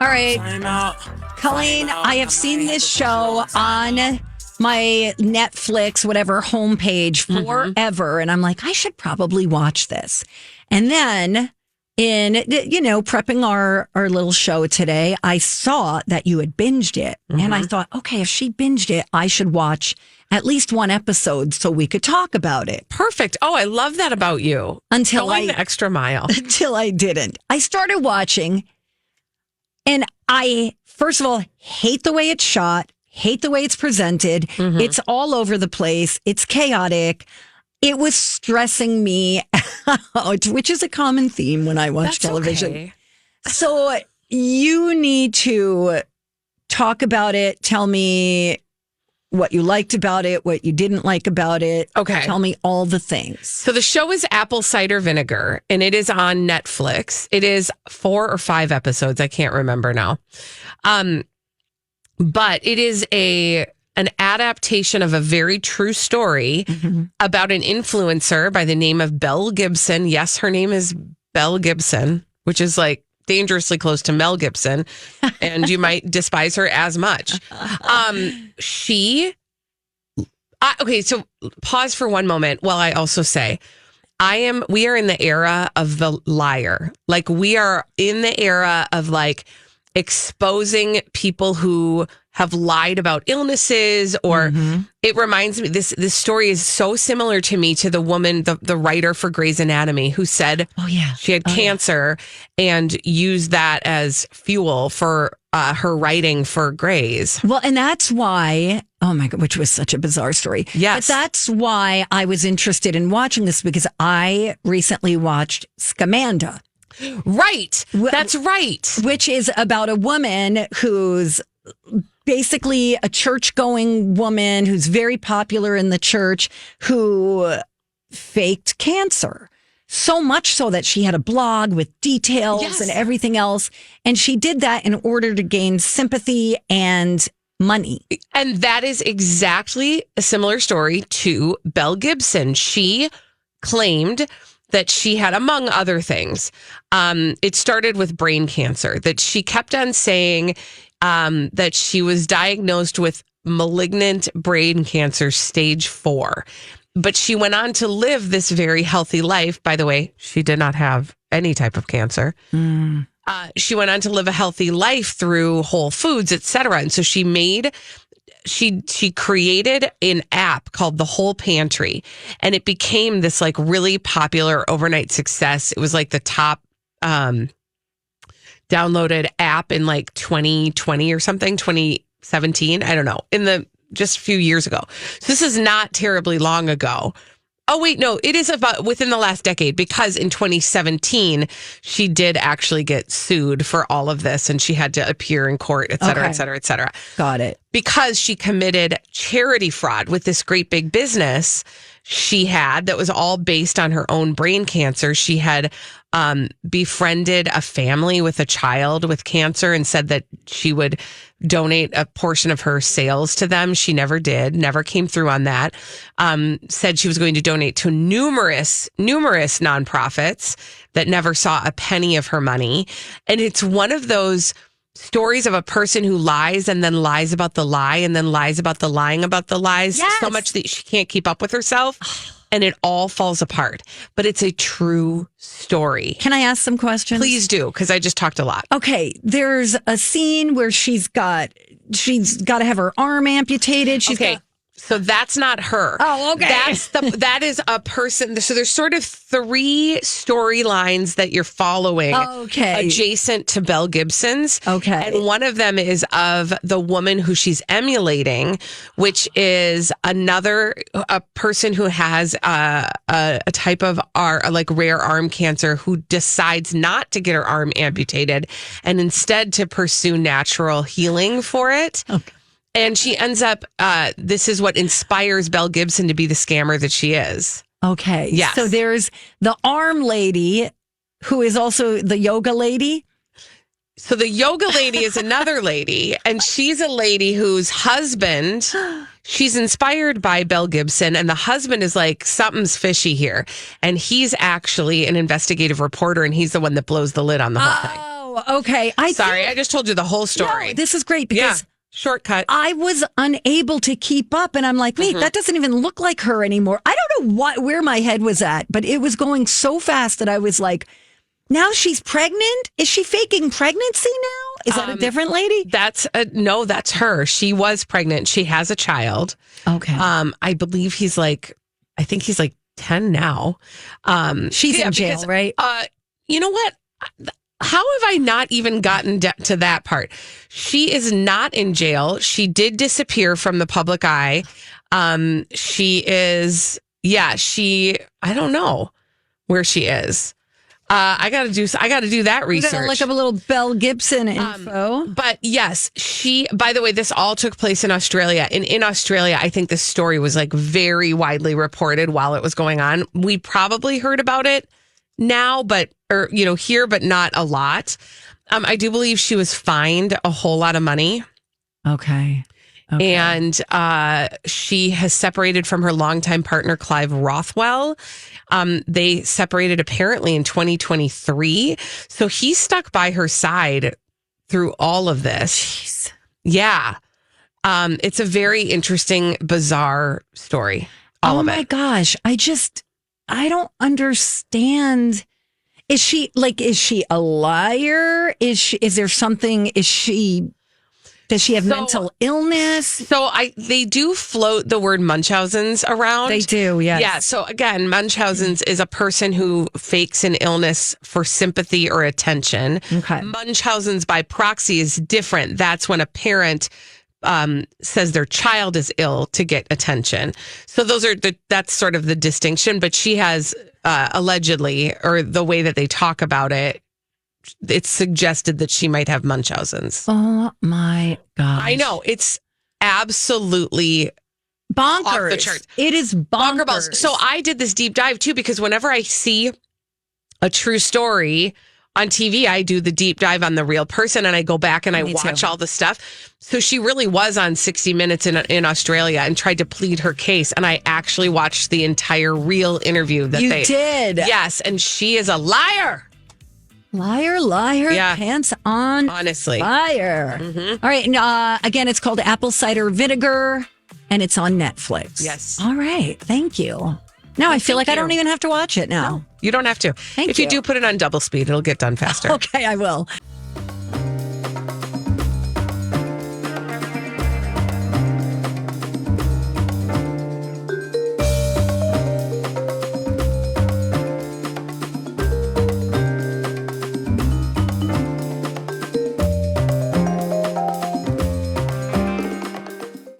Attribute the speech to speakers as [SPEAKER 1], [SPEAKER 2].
[SPEAKER 1] All right.
[SPEAKER 2] Timeout.
[SPEAKER 1] Colleen, I have seen this show on my Netflix, whatever, homepage forever. And I'm like, I should probably watch this. And then in, prepping our little show today, I saw that you had binged it. And I thought, okay, if she binged it, I should watch at least one episode so we could talk about it.
[SPEAKER 2] Perfect. Oh, I love that about you. Going the extra mile.
[SPEAKER 1] Until I didn't. I started watching, and I, first of all, hate the way it's shot, hate the way it's presented. It's all over the place. It's chaotic. It was stressing me out, which is a common theme when I watch television.
[SPEAKER 2] Okay.
[SPEAKER 1] So you need to talk about it. Tell me what you liked about it, what you didn't like about it.
[SPEAKER 2] Okay.
[SPEAKER 1] Tell me all the things.
[SPEAKER 2] So the show is Apple Cider Vinegar, and it is on Netflix. It is 4 or 5 episodes. I can't remember now. But it is an adaptation of a very true story about an influencer by the name of Belle Gibson. Yes, her name is Belle Gibson, which is like dangerously close to Mel Gibson, and you might despise her as much. Okay, so pause for one moment while I also say, we are in the era of the liar. Like, we are in the era of like exposing people who have lied about illnesses, or it reminds me, this story is so similar to me to the woman, the writer for Grey's Anatomy, who said she had cancer and used that as fuel for her writing for Grey's.
[SPEAKER 1] Well, and that's why, oh my God, which was such a bizarre story.
[SPEAKER 2] Yes.
[SPEAKER 1] But that's why I was interested in watching this, because I recently watched Scamanda.
[SPEAKER 2] Right. That's right.
[SPEAKER 1] Which is about a woman who's basically a church-going woman who's very popular in the church, who faked cancer. So much so that she had a blog with details and everything else. And she did that in order to gain sympathy and money.
[SPEAKER 2] And that is exactly a similar story to Belle Gibson. She claimed that she had, among other things, it started with brain cancer, that she kept on saying that she was diagnosed with malignant brain cancer, stage 4. But she went on to live this very healthy life. By the way, she did not have any type of cancer. She went on to live a healthy life through Whole Foods, etc. And so she created an app called The Whole Pantry, and it became this like really popular overnight success. It was like the top downloaded app in like 2020 or something, 2017. I don't know, just a few years ago. So this is not terribly long ago. Oh, wait, no, it is about within the last decade, because in 2017, she did actually get sued for all of this, and she had to appear in court, et cetera, et cetera, et cetera.
[SPEAKER 1] Got it.
[SPEAKER 2] Because she committed charity fraud with this great big business she had that was all based on her own brain cancer. She had befriended a family with a child with cancer and said that she would donate a portion of her sales to them. She never did, never came through on that. Said she was going to donate to numerous nonprofits that never saw a penny of her money. And it's one of those stories of a person who lies and then lies about the lie and then lies about the lying about the lies so much that she can't keep up with herself. And it all falls apart. But it's a true story.
[SPEAKER 1] Can I ask some questions?
[SPEAKER 2] Please do, because I just talked a lot.
[SPEAKER 1] Okay, there's a scene where she's got to have her arm amputated.
[SPEAKER 2] So that's not her.
[SPEAKER 1] Oh, okay.
[SPEAKER 2] That is a person. So there's sort of 3 storylines that you're following.
[SPEAKER 1] Okay.
[SPEAKER 2] Adjacent to Belle Gibson's.
[SPEAKER 1] Okay.
[SPEAKER 2] And one of them is of the woman who she's emulating, which is a person who has a type of rare arm cancer, who decides not to get her arm amputated and instead to pursue natural healing for it. Okay. And she ends up, this is what inspires Belle Gibson to be the scammer that she is.
[SPEAKER 1] Okay.
[SPEAKER 2] Yes.
[SPEAKER 1] So there's the arm lady, who is also the yoga lady.
[SPEAKER 2] So the yoga lady is another lady, and she's a lady whose husband, she's inspired by Belle Gibson, and the husband is like, something's fishy here. And he's actually an investigative reporter, and he's the one that blows the lid on the whole thing.
[SPEAKER 1] Oh, okay.
[SPEAKER 2] Sorry, I just told you the whole story.
[SPEAKER 1] No, this is great because
[SPEAKER 2] shortcut.
[SPEAKER 1] I was unable to keep up, and I'm like, wait, that doesn't even look like her anymore. I don't know where my head was at, but it was going so fast that I was like, now she's pregnant? Is she faking pregnancy now? Is that a different lady?
[SPEAKER 2] No, that's her. She was pregnant. She has a child.
[SPEAKER 1] Okay.
[SPEAKER 2] I believe I think he's like 10 now.
[SPEAKER 1] She's in jail, right?
[SPEAKER 2] You know what? How have I not even gotten to that part? She is not in jail. She did disappear from the public eye. I don't know where she is. I got to do that research.
[SPEAKER 1] We're gonna look up a little Belle Gibson info.
[SPEAKER 2] But yes, by the way, this all took place in Australia. And in Australia, I think this story was like very widely reported while it was going on. We probably heard about it now, here, but not a lot. I do believe she was fined a whole lot of money.
[SPEAKER 1] Okay.
[SPEAKER 2] And she has separated from her longtime partner, Clive Rothwell. They separated apparently in 2023. So he stuck by her side through all of this.
[SPEAKER 1] Jeez.
[SPEAKER 2] Yeah. It's a very interesting, bizarre story. All of it.
[SPEAKER 1] Oh my gosh. I don't understand. Is she a liar? Is there something, does she have mental illness?
[SPEAKER 2] So they do float the word Munchausen's around.
[SPEAKER 1] They do, yes.
[SPEAKER 2] Yeah. So again, Munchausen's is a person who fakes an illness for sympathy or attention.
[SPEAKER 1] Okay.
[SPEAKER 2] Munchausen's by proxy is different. That's when a parent says their child is ill to get attention. So that's sort of the distinction. But she has allegedly, or the way that they talk about it, it's suggested that she might have Munchausen's.
[SPEAKER 1] Oh my God.
[SPEAKER 2] I know. It's absolutely
[SPEAKER 1] bonkers.
[SPEAKER 2] off the charts.
[SPEAKER 1] It is bonkers.
[SPEAKER 2] Bonkerballs. So I did this deep dive too, because whenever I see a true story on TV, I do the deep dive on the real person and I go back and I watch all the stuff. So she really was on 60 Minutes in Australia and tried to plead her case. And I actually watched the entire real interview that
[SPEAKER 1] you did.
[SPEAKER 2] Yes. And she is a liar.
[SPEAKER 1] Liar,
[SPEAKER 2] Yeah.
[SPEAKER 1] pants on
[SPEAKER 2] Honestly.
[SPEAKER 1] fire.
[SPEAKER 2] Mm-hmm.
[SPEAKER 1] All right. And, again, it's called Apple Cider Vinegar, and it's on Netflix.
[SPEAKER 2] Yes.
[SPEAKER 1] All right. Thank you. Now I feel like I don't even have to watch it now.
[SPEAKER 2] You don't have to.
[SPEAKER 1] Thank
[SPEAKER 2] if you
[SPEAKER 1] you.
[SPEAKER 2] do put it on double speed, it'll get done faster.
[SPEAKER 1] Okay, I will.